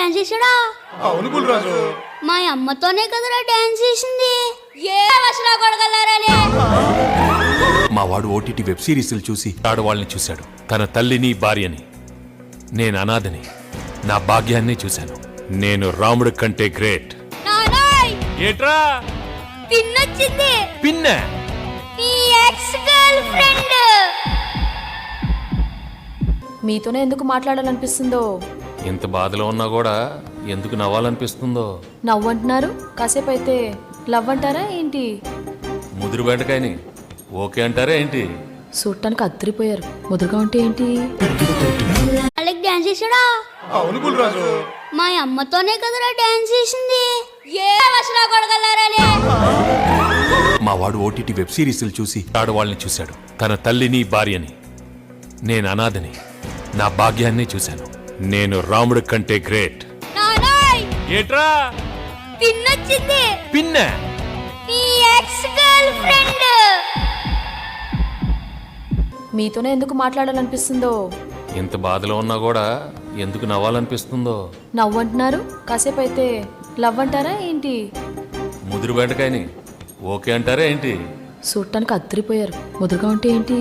Dance చేసాడా? అవును గుల్రాజు. మా అమ్మతోనే కదరా డాన్స్ చేసింది. ఏ వసలా కొడగలరాలే. మా వాడు ఓటీటీ వెబ్ సిరీస్లు చూసి ఆడవాళ్ళని చూశాడు. తన తల్లిని భార్యని. నేను అనాథని. నా భాగ్యాన్ని చూశాను. నేను రాముడి కంటే గ్రేట్. నానాయ్ ఏట్రా పిన్నొచ్చింది. పిన్న నీ ఎక్స్ గర్ల్ ఫ్రెండ్. మీతోనే ఎందుకు మాట్లాడాలనిపిస్తుందో, ఇంత బాధలో ఉన్నా కూడా ఎందుకు నవ్వాలనిపిస్తుందో. నవ్వంటున్నారు, కాసేపు అయితే లవ్ అంటారా ఏంటి? ముదురు బెండకాయని ఓకే అంటారా ఏంటి? చూడటానికి అద్దరిపోయారు, ముదురుగా ఉంటే ఏంటి? వాళ్ళకి డాన్స్ చేసాడా? అవును గుల్రాజు. మా అమ్మతోనే కదరా డాన్స్ చేసింది. ఏ వసలా కొడగలరాలే. మా వాడు ఓటీటీ వెబ్ సిరీస్లు చూసి ఆడవాళ్ళని చూశాడు. తన తల్లిని భార్యని. నేను అనాథని. నా భాగ్యాన్ని చూశాను. నేను రాముడి కంటే గ్రేట్. నానాయ్ ఏట్రా పిన్నొచ్చింది. పిన్న నీ ఎక్స్ గర్ల్ ఫ్రెండ్. మీతోనే ఎందుకు మాట్లాడాలనిపిస్తుందో, ఇంత బాధలో ఉన్నా కూడా ఎందుకు నవ్వాలనిపిస్తుందో. నవ్వంటున్నారు, కాసేపు అయితే లవ్ అంటారా ఏంటి? ముదురు బెండకాయని ఓకే అంటారా ఏంటి? చూడటానికి అద్దరిపోయారు, ముదురుగా ఉంటే ఏంటి?